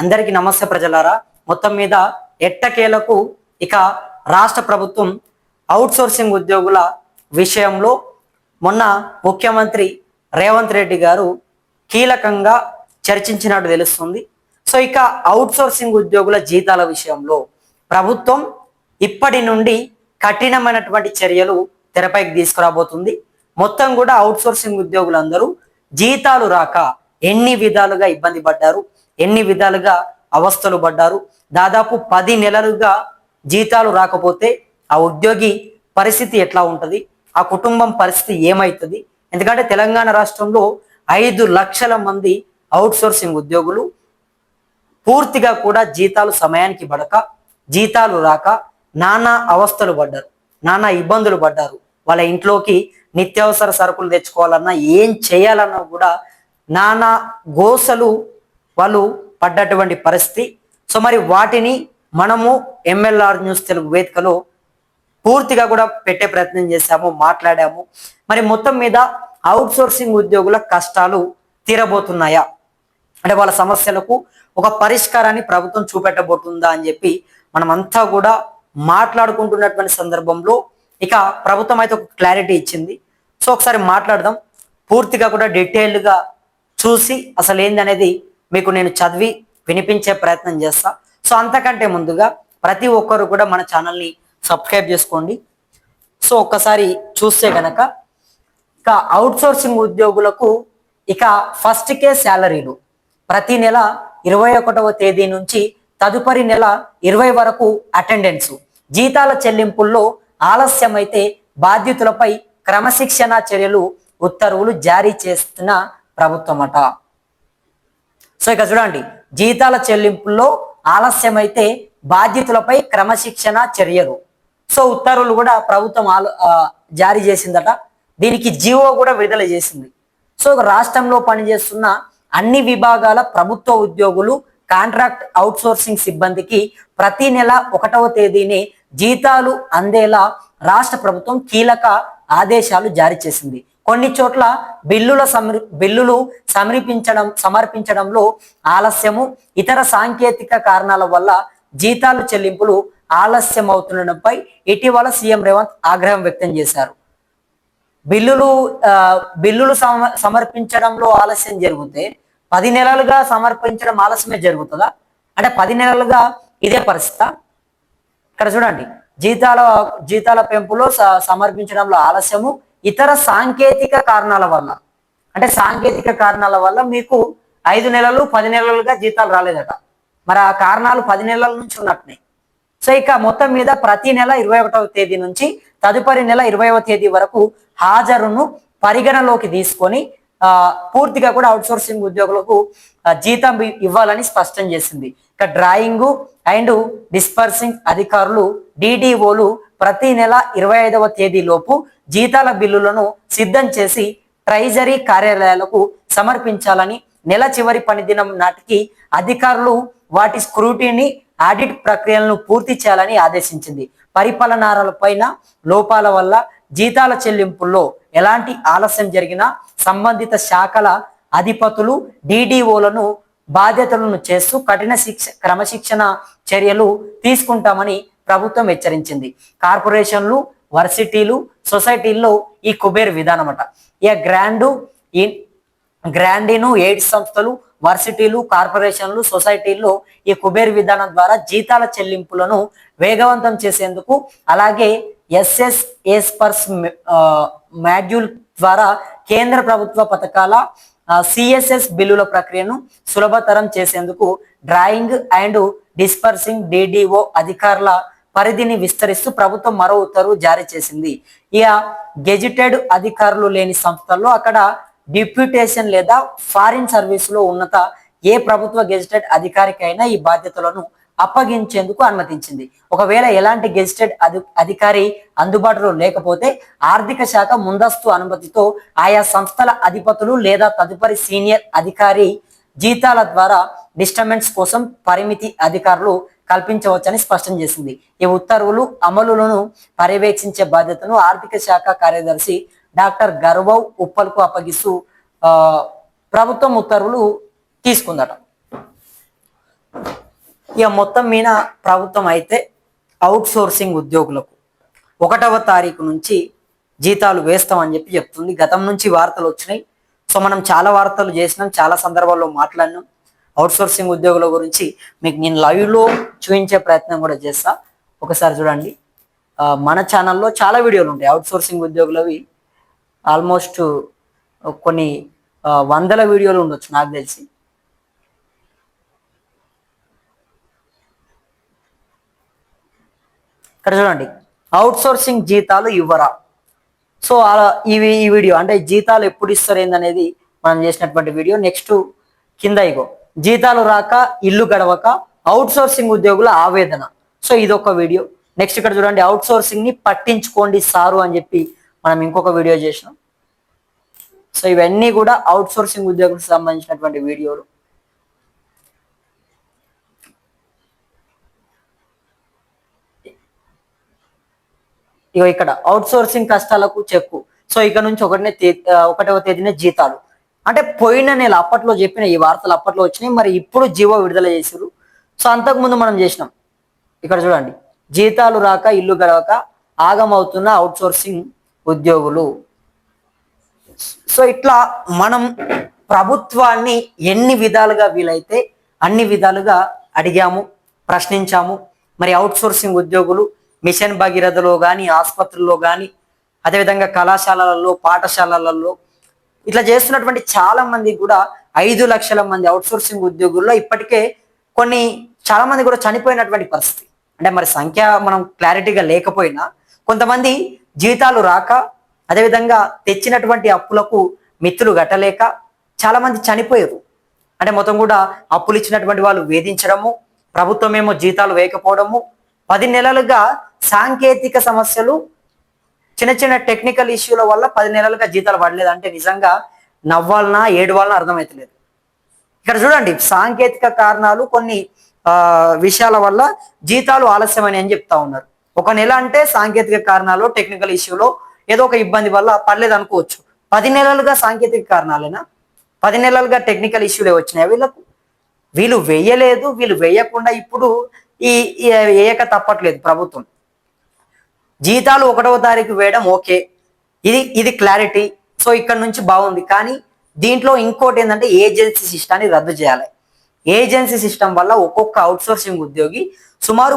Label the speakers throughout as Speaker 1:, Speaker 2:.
Speaker 1: అందరికీ నమస్తే ప్రజలారా. మొత్తం మీద ఎట్టకేలకు ఇక రాష్ట్ర ప్రభుత్వం అవుట్సోర్సింగ్ ఉద్యోగుల విషయంలో మొన్న ముఖ్యమంత్రి రేవంత్ రెడ్డి గారు కీలకంగా చర్చించినట్టు తెలుస్తుంది. సో ఇక అవుట్సోర్సింగ్ ఉద్యోగుల జీతాల విషయంలో ప్రభుత్వం ఇప్పటి నుండి కఠినమైనటువంటి చర్యలు తెరపైకి తీసుకురాబోతుంది. మొత్తం కూడా అవుట్సోర్సింగ్ ఉద్యోగులందరూ జీతాలు రాక ఎన్ని విధాలుగా ఇబ్బంది పడ్డారు, ఎన్ని విధాలుగా అవస్థలు పడ్డారు. దాదాపు 10 నెలలుగా జీతాలు రాకపోతే ఆ ఉద్యోగి పరిస్థితి ఎట్లా ఉంటుంది, ఆ కుటుంబం పరిస్థితి ఏమవుతుంది? ఎందుకంటే తెలంగాణ రాష్ట్రంలో 5 లక్షల మంది అవుట్సోర్సింగ్ ఉద్యోగులు పూర్తిగా కూడా జీతాలు సమయానికి పడక, జీతాలు రాక నానా అవస్థలు పడ్డారు, నానా ఇబ్బందులు పడ్డారు. వాళ్ళ ఇంట్లోకి నిత్యావసర సరుకులు తెచ్చుకోవాలన్నా, ఏం చేయాలన్నా కూడా నానా గోసలు వాళ్ళు పడ్డటువంటి పరిస్థితి. సో మరి వాటిని మనము ఎంఎల్ఆర్ న్యూస్ తెలుగు వేదికలో పూర్తిగా కూడా పెట్టే ప్రయత్నం చేశాము, మాట్లాడాము. మరి మొత్తం మీద అవుట్సోర్సింగ్ ఉద్యోగుల కష్టాలు తీరబోతున్నాయా, అంటే వాళ్ళ సమస్యలకు ఒక పరిష్కారాన్ని ప్రభుత్వం చూపెట్టబోతుందా అని చెప్పి మనమంతా కూడా మాట్లాడుకుంటున్నటువంటి సందర్భంలో ఇక ప్రభుత్వం అయితే ఒక క్లారిటీ ఇచ్చింది. సో ఒకసారి మాట్లాడదాం, పూర్తిగా కూడా డీటెయిల్డ్గా చూసి అసలు ఏందనేది మీకు నేను చదివి వినిపించే ప్రయత్నం చేస్తా. సో అంతకంటే ముందుగా ప్రతి ఒక్కరు కూడా మన ఛానల్ని సబ్స్క్రైబ్ చేసుకోండి. సో ఒక్కసారి చూస్తే కనుక ఇక అవుట్సోర్సింగ్ ఉద్యోగులకు ఇక ఫస్ట్కే శాలరీలు ప్రతి నెల 21వ తేదీ నుంచి తదుపరి నెల 20 వరకు అటెండెన్స్, జీతాల చెల్లింపుల్లో ఆలస్యమైతే బాధ్యతలపై క్రమశిక్షణ చర్యలు ఉత్తర్వులు జారీ చేస్తున్న ప్రభుత్వం అట. సో ఇక చూడండి, జీతాల చెల్లింపుల్లో ఆలస్యమైతే బాధ్యతలపై క్రమశిక్షణ చర్యలు. సో ఉత్తర్వులు కూడా ప్రభుత్వం జారీ చేసిందట. దీనికి జీవో కూడా విడుదల చేసింది. సో రాష్ట్రంలో పనిచేస్తున్న అన్ని విభాగాల ప్రభుత్వ ఉద్యోగులు, కాంట్రాక్ట్ అవుట్సోర్సింగ్ సిబ్బందికి ప్రతి నెల 1వ తేదీనే జీతాలు అందేలా రాష్ట్ర ప్రభుత్వం కీలక ఆదేశాలు జారీ చేసింది. కొన్ని చోట్ల బిల్లులు సమర్పించడంలో ఆలస్యము, ఇతర సాంకేతిక కారణాల వల్ల జీతాలు చెల్లింపులు ఆలస్యం అవుతుండడంపై ఇటీవల సీఎం రేవంత్ ఆగ్రహం వ్యక్తం చేశారు. బిల్లులు సమర్పించడంలో ఆలస్యం జరిగితే 10 నెలలుగా సమర్పించడం ఆలస్యమే జరుగుతుందా? అంటే 10 నెలలుగా ఇదే పరిస్థితి. ఇక్కడ చూడండి, జీతాల పెంపులో సమర్పించడంలో ఆలస్యము, ఇతర సాంకేతిక కారణాల వల్ల, అంటే సాంకేతిక కారణాల వల్ల మీకు 5 నెలలు 10 నెలలుగా జీతాలు రాలేదట. మరి ఆ కారణాలు 10 నెలల నుంచి ఉన్నట్టున్నాయి. సో ఇక మొత్తం మీద ప్రతి నెల 21వ తేదీ నుంచి తదుపరి నెల 20వ తేదీ వరకు హాజరును పరిగణలోకి తీసుకొని పూర్తిగా కూడా అవుట్సోర్సింగ్ ఉద్యోగులకు జీతం ఇవ్వాలని స్పష్టం చేసింది. ఇక డ్రాయింగ్ అండ్ డిస్పర్సింగ్ అధికారులు, డిడిఓలు ప్రతి నెల 25వ తేదీలోపు జీతాల బిల్లులను సిద్ధం చేసి ట్రెజరీ కార్యాలయాలకు సమర్పించాలని, నెల చివరి పనిదినం నాటికి అధికారులు వాటి స్క్రూటీని, ఆడిట్ ప్రక్రియలను పూర్తి చేయాలని ఆదేశించింది. పరిపాలనాలపైన లోపాల వల్ల జీతాల చెల్లింపుల్లో ఎలాంటి ఆలస్యం జరిగినా సంబంధిత శాఖల అధిపతులు, డిడిఓలను బాధ్యతలను చేస్తూ క్రమశిక్షణ చర్యలు తీసుకుంటామని ప్రభుత్వం హెచ్చరించింది. కార్పొరేషన్లు, వర్సిటీలు, సొసైటీల్లో ఈ కుబేర్ విధానం అట. గ్రాండీను ఎయిడ్స్ సంస్థలు, వర్సిటీలు, కార్పొరేషన్లు, సొసైటీల్లో ఈ కుబేర్ విధానం ద్వారా జీతాల చెల్లింపులను వేగవంతం చేసేందుకు, అలాగే ఎస్ఎస్ఎస్పర్స్ మాడ్యూల్ ద్వారా కేంద్ర ప్రభుత్వ పథకాల సిఎస్ఎస్ బిల్లుల ప్రక్రియను సులభతరం చేసేందుకు డ్రాయింగ్ అండ్ డిస్పర్సింగ్ డిడిఓ అధికారుల పరిధిని విస్తరిస్తూ ప్రభుత్వం మరో ఉత్తర్వు జారీ చేసింది. ఇక గెజిటెడ్ అధికారులు లేని సంస్థల్లో అక్కడ డిప్యూటేషన్ లేదా ఫారిన్ సర్వీసులో ఉన్నత ఏ ప్రభుత్వ గెజిటెడ్ అధికారికైనా ఈ బాధ్యతలను అప్పగించేందుకు అనుమతించింది. ఒకవేళ ఎలాంటి గెజిటెడ్ అధికారి అందుబాటులో లేకపోతే ఆర్థిక శాఖ ముందస్తు అనుమతితో ఆయా సంస్థల అధిపతులు లేదా తదుపరి సీనియర్ అధికారి జీతాల ద్వారా డిస్టర్బెన్స్ కోసం పరిమితి అధికారులు కల్పించవచ్చని స్పష్టం చేసింది. ఈ ఉత్తర్వులు అమలులను పర్యవేక్షించే బాధ్యతను ఆర్థిక శాఖ కార్యదర్శి డాక్టర్ గర్వవ్ ఉప్పల్కు అప్పగిస్తూ ప్రభుత్వం ఉత్తర్వులు తీసుకుందట. ఇక మొత్తం మీద ప్రభుత్వం అయితే అవుట్ సోర్సింగ్ ఉద్యోగులకు 1వ తారీఖు నుంచి జీతాలు వేస్తామని చెప్పి చెప్తుంది. గతం నుంచి వార్తలు వచ్చినాయి. సో మనం చాలా వార్తలు చేసినాం, చాలా సందర్భాల్లో మాట్లాడినాం. అవుట్ సోర్సింగ్ ఉద్యోగుల గురించి మీకు నేను లైవ్లో చూపించే ప్రయత్నం కూడా చేస్తా. ఒకసారి చూడండి. మన ఛానల్లో చాలా వీడియోలు ఉంటాయి అవుట్ సోర్సింగ్ ఉద్యోగులవి. ఆల్మోస్ట్ కొన్ని వందల వీడియోలు ఉండొచ్చు నాకు తెలిసి. ఇక్కడ చూడండి, అవుట్ సోర్సింగ్ జీతాలు ఇవ్వరా. సో ఈ వీడియో అంటే జీతాలు ఎప్పుడు ఇస్తారు ఏందనేది మనం చేసినటువంటి వీడియో. నెక్స్ట్ కింద ఇగో జీతాలు రాక ఇల్లు గడవక అవుట్ సోర్సింగ్ ఉద్యోగుల ఆవేదన. సో ఇదొక వీడియో. నెక్స్ట్ ఇక్కడ చూడండి, అవుట్ సోర్సింగ్ ని పట్టించుకోండి సారు అని చెప్పి మనం ఇంకొక వీడియో చేసినాం. సో ఇవన్నీ కూడా అవుట్ సోర్సింగ్ ఉద్యోగులకు సంబంధించినటువంటి వీడియోలు. ఇక ఇక్కడ అవుట్ సోర్సింగ్ కష్టాలకు చెక్కు. సో ఇక నుంచి 1వ తేదీనే జీతాలు. అంటే పోయిన నెల అప్పట్లో చెప్పిన ఈ వార్తలు అప్పట్లో వచ్చినాయి. మరి ఇప్పుడు జీవో విడుదల చేసారు. సో అంతకుముందు మనం చేసినాం. ఇక్కడ చూడండి, జీతాలు రాక ఇల్లు గడవక ఆగమవుతున్న అవుట్ సోర్సింగ్ ఉద్యోగులు. సో ఇట్లా మనం ప్రభుత్వాన్ని ఎన్ని విధాలుగా వీలైతే అన్ని విధాలుగా అడిగాము, ప్రశ్నించాము. మరి అవుట్ సోర్సింగ్ ఉద్యోగులు మిషన్ భగీరథలో కానీ, ఆసుపత్రుల్లో కానీ, అదేవిధంగా కళాశాలలలో, పాఠశాలలలో ఇట్లా చేస్తున్నటువంటి చాలా మంది కూడా 5 లక్షల మంది అవుట్ సోర్సింగ్ ఉద్యోగుల్లో ఇప్పటికే చాలా మంది కూడా చనిపోయినటువంటి పరిస్థితి. అంటే మరి సంఖ్య మనం క్లారిటీగా లేకపోయినా కొంతమంది జీతాలు రాక, అదేవిధంగా తెచ్చినటువంటి అప్పులకు మిత్తులు గట్టలేక చాలా మంది చనిపోయారు. అంటే మొత్తం కూడా అప్పులు ఇచ్చినటువంటి వాళ్ళు వేధించడము, ప్రభుత్వం ఏమో జీతాలు వేయకపోవడము, 10 నెలలుగా సాంకేతిక సమస్యలు, చిన్న చిన్న టెక్నికల్ ఇష్యూల వల్ల 10 నెలలుగా జీతాలు పడలేదు. అంటే నిజంగా నవ్వాలనా ఏడవాలనా అర్థమవుతలేదు. ఇక్కడ చూడండి, సాంకేతిక కారణాలు, కొన్ని విషయాల వల్ల జీతాలు ఆలస్యమని అని చెప్తా ఉన్నారు. ఒక నెల అంటే సాంకేతిక కారణాలు, టెక్నికల్ ఇష్యూలో ఏదో ఒక ఇబ్బంది వల్ల పడలేదు అనుకోవచ్చు. 10 నెలలుగా సాంకేతిక కారణాలేనా? 10 నెలలుగా టెక్నికల్ ఇష్యూలే వచ్చినాయి వీళ్ళకు? వీళ్ళు వేయలేదు, వీళ్ళు వేయకుండా ఇప్పుడు వేయక తప్పట్లేదు ప్రభుత్వం. జీతాలు 1వ తారీఖు వేయడం ఓకే, ఇది క్లారిటీ. సో ఇక్కడ నుంచి బాగుంది. కానీ దీంట్లో ఇంకోటి ఏంటంటే ఏజెన్సీ సిస్టాన్ని రద్దు చేయాలి. ఏజెన్సీ సిస్టమ్ వల్ల ఒక్కొక్క అవుట్ సోర్సింగ్ ఉద్యోగి సుమారు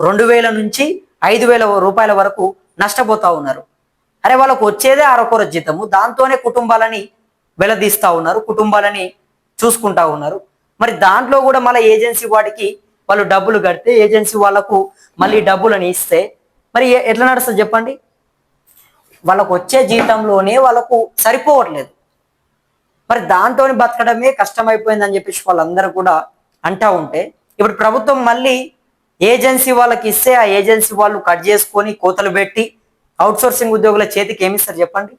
Speaker 1: 2,000 నుంచి 5,000 రూపాయల వరకు నష్టపోతా ఉన్నారు. అరే వాళ్ళకు వచ్చేదే అరకొర జీతము, దాంతోనే కుటుంబాలని వెలదీస్తా ఉన్నారు, కుటుంబాలని చూసుకుంటా ఉన్నారు. మరి దాంట్లో కూడా మళ్ళీ ఏజెన్సీ వాడికి వాళ్ళు డబ్బులు కడితే, ఏజెన్సీ వాళ్ళకు మళ్ళీ డబ్బులని ఇస్తే మరి ఎట్లా నడుస్తుంది చెప్పండి? వాళ్ళకు వచ్చే జీతంలోనే వాళ్ళకు సరిపోవట్లేదు. మరి దాంతో బతకడమే కష్టమైపోయిందని చెప్పేసి వాళ్ళందరూ కూడా అంటా ఉంటే, ఇప్పుడు ప్రభుత్వం మళ్ళీ ఏజెన్సీ వాళ్ళకి ఇస్తే ఆ ఏజెన్సీ వాళ్ళు కట్ చేసుకొని కోతలు పెట్టి అవుట్ సోర్సింగ్ ఉద్యోగుల చేతికి ఏమిస్తారు చెప్పండి?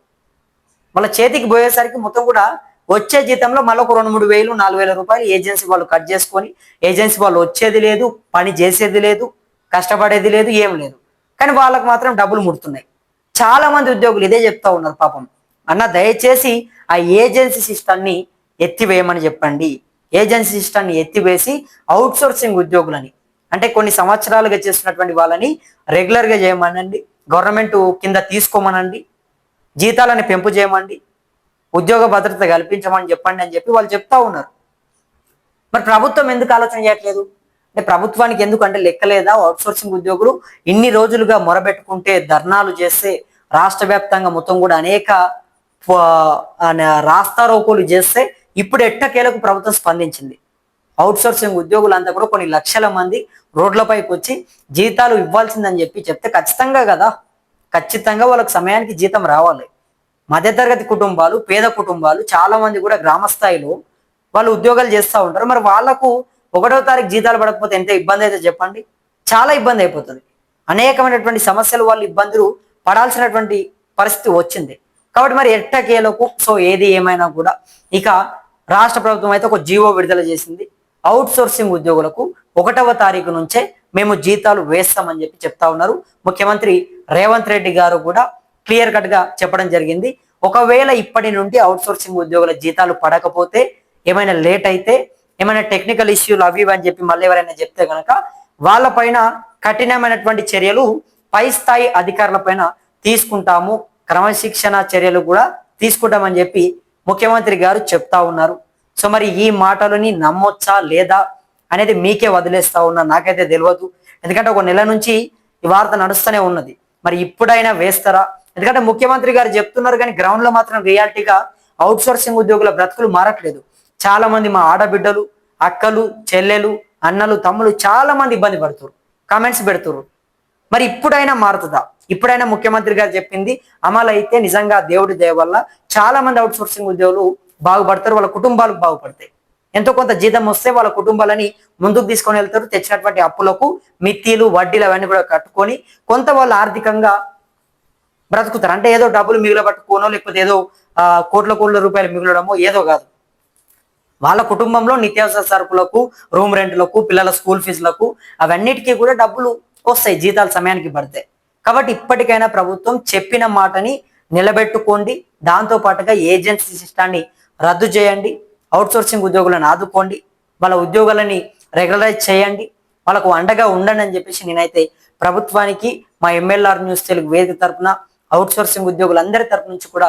Speaker 1: వాళ్ళ చేతికి పోయేసరికి మొత్తం కూడా వచ్చే జీతంలో మళ్ళీ ఒక 2,000, 3,000, 4,000 రూపాయలు ఏజెన్సీ వాళ్ళు కట్ చేసుకొని, ఏజెన్సీ వాళ్ళు వచ్చేది లేదు, పని చేసేది లేదు, కష్టపడేది లేదు, ఏం లేదు. కానీ వాళ్ళకు మాత్రం డబ్బులు ముడుతున్నాయి. చాలా మంది ఉద్యోగులు ఇదే చెప్తా ఉన్నారు. పాపం అన్న, దయచేసి ఆ ఏజెన్సీ సిస్టాన్ని ఎత్తివేయమని చెప్పండి. ఏజెన్సీ సిస్టాన్ని ఎత్తివేసి అవుట్ సోర్సింగ్ ఉద్యోగులని, అంటే కొన్ని సంవత్సరాలుగా చేస్తున్నటువంటి వాళ్ళని రెగ్యులర్గా చేయమనండి, గవర్నమెంట్ కింద తీసుకోమనండి, జీతాలని పెంపు చేయమండి, ఉద్యోగ భద్రత కల్పించమని చెప్పండి అని చెప్పి వాళ్ళు చెప్తా ఉన్నారు. మరి ప్రభుత్వం ఎందుకు ఆలోచన చేయట్లేదు? అంటే ప్రభుత్వానికి ఎందుకంటే లెక్కలేదా? అవుట్ సోర్సింగ్ ఉద్యోగులు ఇన్ని రోజులుగా మొరబెట్టుకుంటే, ధర్నాలు చేస్తే, రాష్ట్ర వ్యాప్తంగా మొత్తం కూడా అనేక రాస్తారోకోలు చేస్తే ఇప్పుడు ఎట్టకేలకు ప్రభుత్వం స్పందించింది. అవుట్ సోర్సింగ్ ఉద్యోగులంతా కూడా కొన్ని లక్షల మంది రోడ్లపైకి వచ్చి జీతాలు ఇవ్వాల్సిందని చెప్తే ఖచ్చితంగా వాళ్ళకి సమయానికి జీతం రావాలి. మధ్యతరగతి కుటుంబాలు, పేద కుటుంబాలు చాలా మంది కూడా గ్రామ స్థాయిలో వాళ్ళు ఉద్యోగాలు చేస్తూ ఉంటారు. మరి వాళ్లకు 1వ తారీఖు జీతాలు పడకపోతే ఎంత ఇబ్బంది అయితే చెప్పండి? చాలా ఇబ్బంది అయిపోతుంది. అనేకమైనటువంటి సమస్యలు, వాళ్ళు ఇబ్బందులు పడాల్సినటువంటి పరిస్థితి వచ్చింది. కాబట్టి మరి ఎట్టకేలకు సో ఏది ఏమైనా కూడా ఇక రాష్ట్ర ప్రభుత్వం అయితే ఒక జీవో విడుదల చేసింది. అవుట్ సోర్సింగ్ ఉద్యోగులకు 1వ తారీఖు నుంచే మేము జీతాలు వేస్తామని చెప్పి చెప్తా ఉన్నారు. ముఖ్యమంత్రి రేవంత్ రెడ్డి గారు కూడా క్లియర్ కట్ గా చెప్పడం జరిగింది. ఒకవేళ ఇప్పటి నుండి అవుట్ సోర్సింగ్ ఉద్యోగుల జీతాలు పడకపోతే, ఏమైనా లేట్ అయితే ఏమైనా టెక్నికల్ ఇష్యూలు అవి ఇవి అని చెప్పి మళ్ళీ ఎవరైనా చెప్తే కనుక వాళ్ళపైన కఠినమైనటువంటి చర్యలు పై స్థాయి అధికారుల పైన తీసుకుంటాము, క్రమశిక్షణ చర్యలు కూడా తీసుకుంటామని చెప్పి ముఖ్యమంత్రి గారు చెప్తా ఉన్నారు. సో మరి ఈ మాటలని నమ్మొచ్చా లేదా అనేది మీకే వదిలేస్తా ఉన్నా, నాకైతే తెలియదు. ఎందుకంటే ఒక నెల నుంచి ఈ వార్త నడుస్తూనే ఉన్నది. మరి ఇప్పుడైనా వేస్తారా? ఎందుకంటే ముఖ్యమంత్రి గారు చెప్తున్నారు కానీ గ్రౌండ్ లో మాత్రం రియాలిటీగా అవుట్ సోర్సింగ్ ఉద్యోగుల బ్రతుకులు మారట్లేదు. చాలా మంది మా ఆడబిడ్డలు, అక్కలు, చెల్లెలు, అన్నలు, తమ్ములు చాలా మంది ఇబ్బంది పడుతున్నారు, కామెంట్స్ పెడుతున్నారు. మరి ఇప్పుడైనా మారుతుందా? ఇప్పుడైనా ముఖ్యమంత్రి గారు చెప్పింది అమలు అయితే నిజంగా దేవుడి దయ వల్ల చాలా మంది అవుట్ సోర్సింగ్ ఉద్యోగులు బాగుపడతారు, వాళ్ళ కుటుంబాలు బాగుపడతాయి. ఎంతో కొంత జీతం వస్తే వాళ్ళ కుటుంబాలని ముందుకు తీసుకొని వెళ్తారు. తెచ్చినటువంటి అప్పులకు మిత్తిలు, వడ్డీలు అవన్నీ కూడా కట్టుకొని కొంత వాళ్ళు ఆర్థికంగా బ్రతుకుతారు. అంటే ఏదో డబ్బులు మిగిలబట్టుకోనో లేకపోతే ఏదో కోట్ల కోట్ల రూపాయలు మిగలడమో ఏదో కాదు. వాళ్ళ కుటుంబంలో నిత్యావసర సరుకులకు, రూమ్ రెంట్లకు, పిల్లల స్కూల్ ఫీజులకు అవన్నిటికీ కూడా డబ్బులు వస్తాయి, జీతాలు సమయానికి పడతాయి. కాబట్టి ఇప్పటికైనా ప్రభుత్వం చెప్పిన మాటని నిలబెట్టుకోండి. దాంతో పాటుగా ఏజెన్సీ సిస్టాన్ని రద్దు చేయండి, అవుట్ సోర్సింగ్ ఉద్యోగులను ఆదుకోండి, వాళ్ళ ఉద్యోగాలని రెగ్యులరైజ్ చేయండి, వాళ్ళకు అండగా ఉండండి అని చెప్పేసి నేనైతే ప్రభుత్వానికి మా ఎంఎల్ఆర్ న్యూస్ తెలుగు వేదిక తరఫున అవుట్ సోర్సింగ్ ఉద్యోగులందరి తరఫు నుంచి కూడా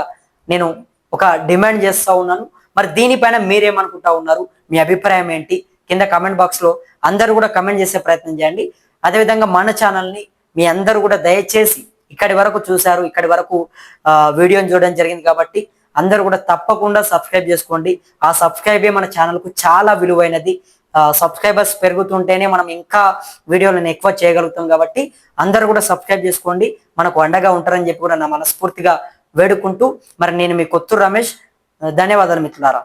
Speaker 1: నేను ఒక డిమాండ్ చేస్తూ ఉన్నాను. మరి దీనిపైన మీరేమనుకుంటా ఉన్నారు? మీ అభిప్రాయం ఏంటి? కింద కామెంట్ బాక్స్ లో అందరూ కూడా కమెంట్ చేసే ప్రయత్నం చేయండి. అదేవిధంగా మన ఛానల్ని మీ అందరూ కూడా దయచేసి ఇక్కడి వరకు చూశారు, ఇక్కడి వరకు వీడియోని చూడడం జరిగింది కాబట్టి అందరూ కూడా తప్పకుండా సబ్స్క్రైబ్ చేసుకోండి. ఆ సబ్స్క్రైబే మన ఛానల్కు చాలా విలువైనది. సబ్స్క్రైబర్స్ పెరుగుతుంటేనే మనం ఇంకా వీడియోలను ఎక్కువ చేయగలుగుతాం. కాబట్టి అందరూ కూడా సబ్స్క్రైబ్ చేసుకోండి, మనకు అండగా ఉంటారని చెప్పి కూడా నా మనస్ఫూర్తిగా వేడుకుంటూ మరి నేను మీ కొత్తూరు రమేష్. ధన్యవాదాలు మిత్రులారా.